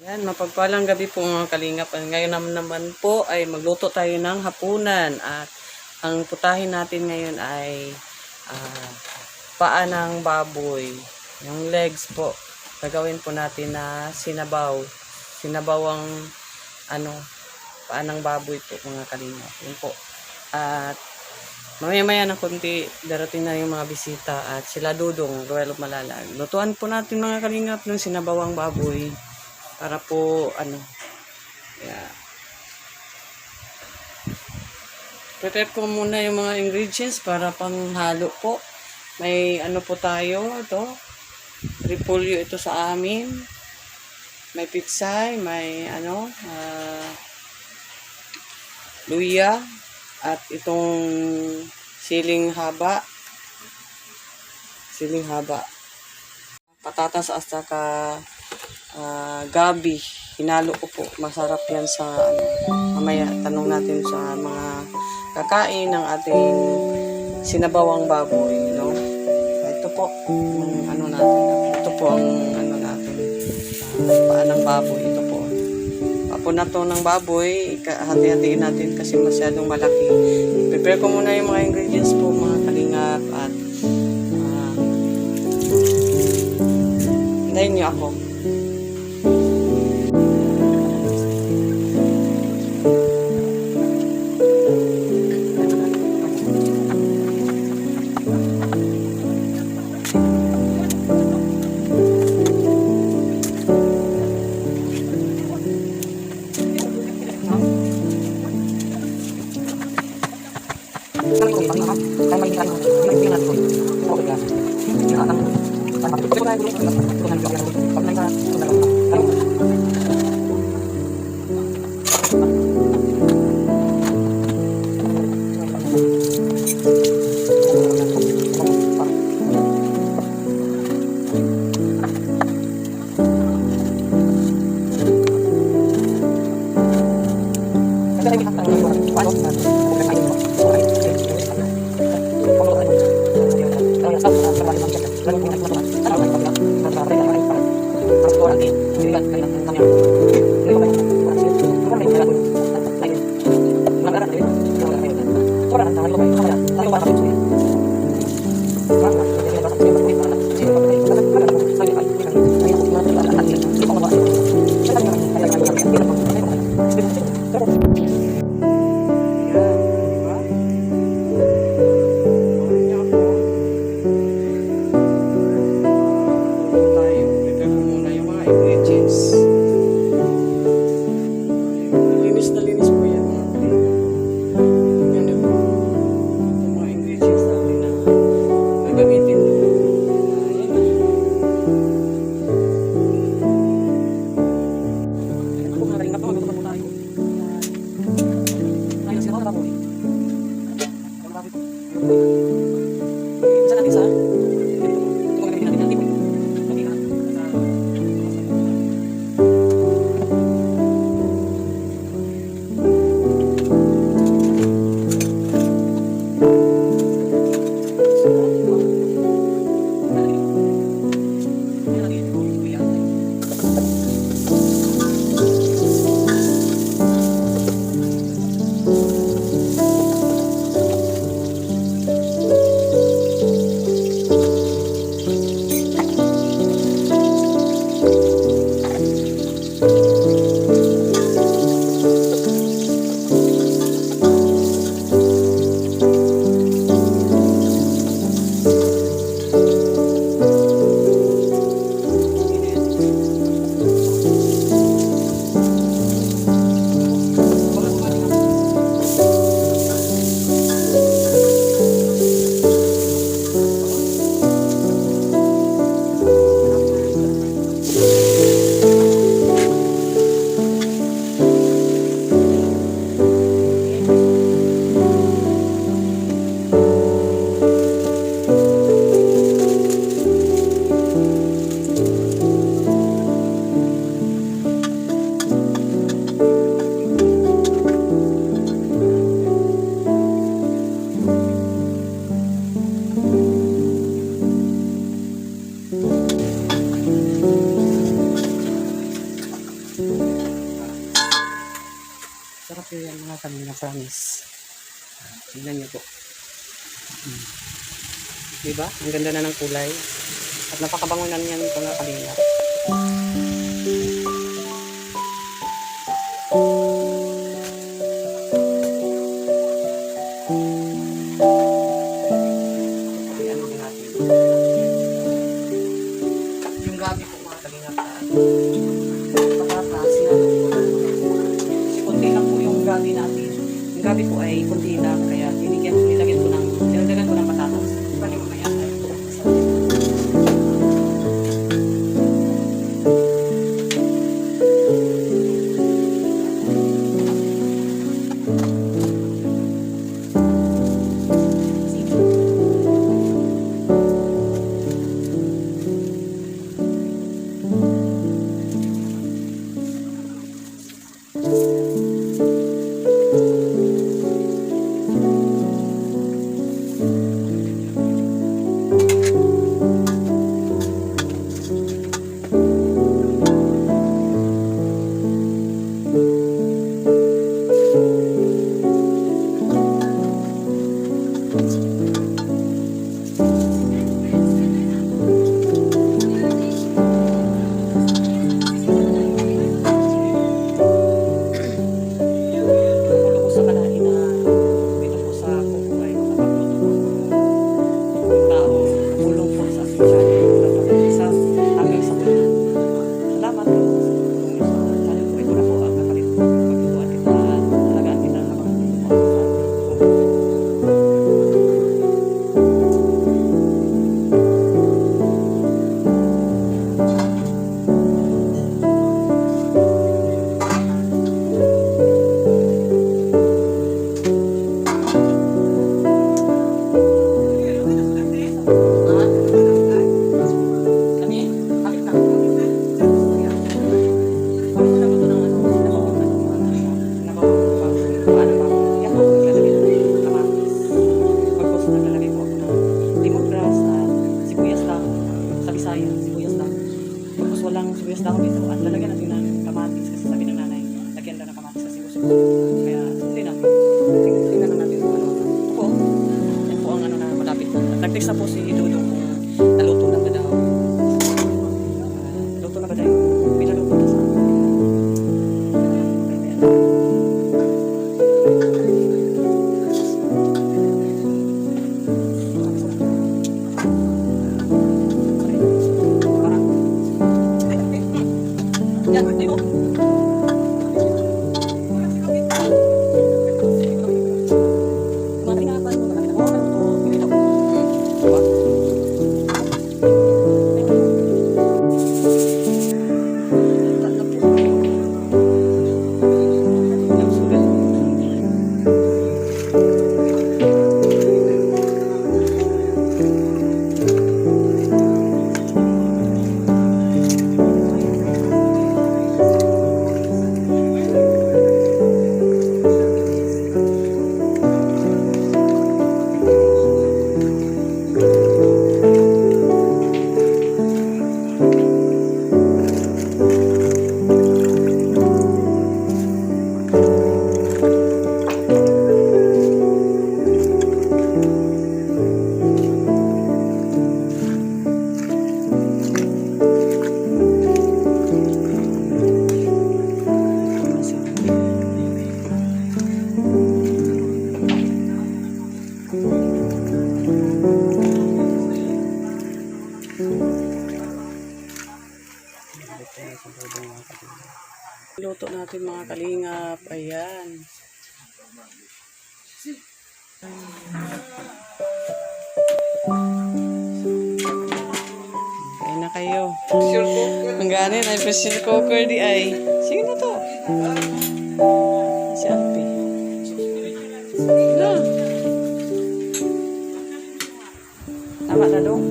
Yan, mapagpalang gabi po mga kalingap. Ngayon naman po ay magluto tayo ng hapunan at ang putahin natin ngayon ay paa ng baboy. Yung legs po. Gagawin po natin na sinabaw. Sinabawang paa ng baboy po mga kalingap. Yun po. At mamaya-maya ng konti, darating na yung mga bisita at sila Dudong, Royal of Malalag. Lutuan po natin mga kalingap ng sinabawang baboy. Para po, prepare ko muna yung mga ingredients para panghalo po. May po tayo, ito. Repolyo ito sa amin. May pitsay, may luya. At itong siling haba. Patatas at saka gabi, hinalo ko po. Masarap yan sa mamaya tanong natin sa mga kakain ng ating sinabawang baboy, no? Ito po ang natin. Ito po ang natin. Paa ng baboy, ito po. Papo na to ng baboy, hati-hatiin natin kasi masyadong malaki. Prepare ko muna yung mga ingredients po mga kalingap at hintayin niyo ako. Sarap yun yan mga kanina, promise. Tingnan niyo po. Diba? Ang ganda na ng kulay. At napakabango na niyan ito mga kanina. Ano din natin? Yung gabi po mga kanina. Patatas na. Kasi konti lang po yung gabi natin. Yung gabi po ay konti lang. Kaya nilagyan ko ng patatas. Pwede mo maya ay sibuyas dahon dito at lalagyan natin ng kamatis kasi sabi ng nanay, lagyan daw ng kamatis kasi gusto. Kaya hindi natin. Tingnan na natin kung ano. Ito po. Yan po ang ano na malapit na. At nag-text na po si Dudong kung naluto na ba daw. Luto na ba daw? Pinaluto na sa yan, hindi mo. Matingapan mo, marami na mo. Pili na po. Diba? Luto natin mga kalingap. Ayan. Kaya na kayo. Ang ganin ay pressure cooker di ay. Sige na to. Si Alpi. Na. Tama na dong.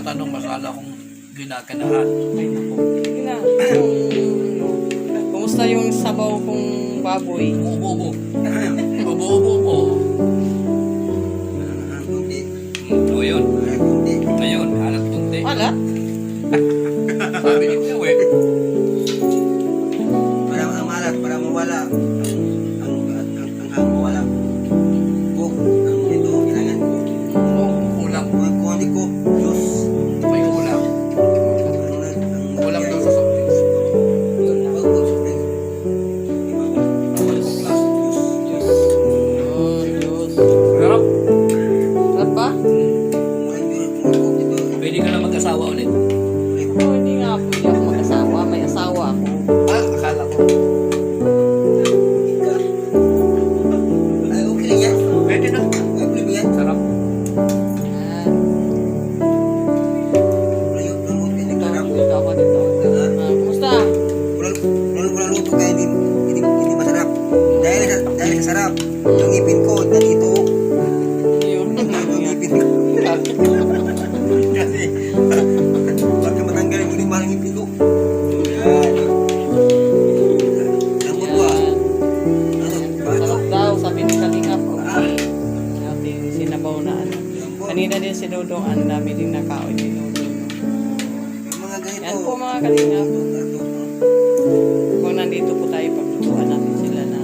tatanong masala kung ginaganahan. Ay, naku. Sige na. Kumusta yung sabaw kong baboy? Ubo-ubo. Ubo-ubo po. Kunti. O yun. Kunti. Ngayon, halat kunti. Wala. Sabi ni Kuya eh. Para ang malat, para mawala. Ang mawala. Cook. Ang ito, kailangan ko. Ulam. Ang kundi ko, juice. May ulam. Ulam daw sa soft drinks. Diyos. Sarap. Sarap ba? Pwede ka na mag-asawa ulit. Oh, hindi nga pwede ako mag-asawa. May asawa ako. Akala ko. Okay lang yan. Pwede na. Okay lang yan. Sarap. Yan. Layot lang mo, pinagkarap. Dito ako dito. Kumusta? Walang luto kaya hindi masarap. Dahil kasarap. Yung ipin ko, nandito. Yun. Yung ipin ko. Kasi, baka matanggal yung hindi malang ipin ko. Yan. Lambot ko ah. Sarap daw, sabi ni Kalingap. Okay. Natin sinabaw na ano. Kanina din si Dodong, ang dami din nakaon ni Dodong. Yung mga ganito. Yan po mga Kalingap. Kung nandito po tayo, paglutuan natin sila na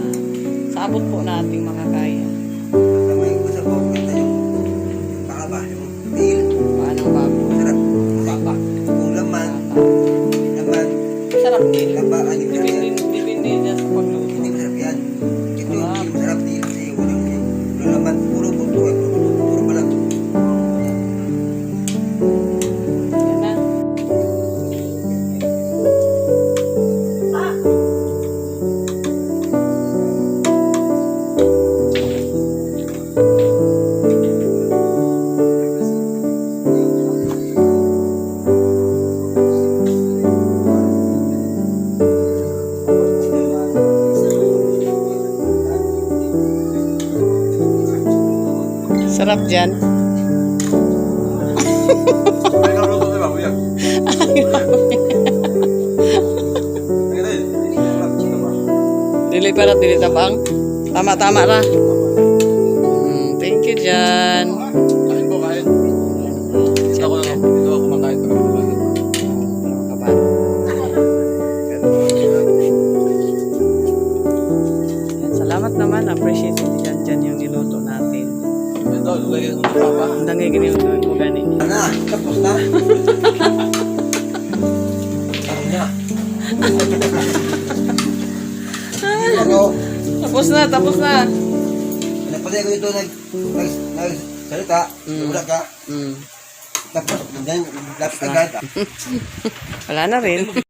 sa abot po nating makakaya. Basta may gusto ko, kita yung pakaba, yung tail. Paanong bago? Sarap. Papa. Kung laman, Sarap din. laba, anim na yan. Depende dyan sa pagluto. Hindi masarap yan. Ito, hindi masarap tail kasi walang laman. Puro buto, puro balat. Yan na. Sarap dyan. Dili para dili tabang. Tama-tama ra. Thank you dyan. Kain po, kain. Dito ako kumakain. Salamat naman. Appreciate dyan yung niluto natin. Ito, lagyan mo Papa. Ang dangay ganyan mo gani. Na, tapos na. Ano? Tapos na, tapos na. Napalay ko ito nagsalita. Wala ka. Tapos, lapis agad. Wala na rin.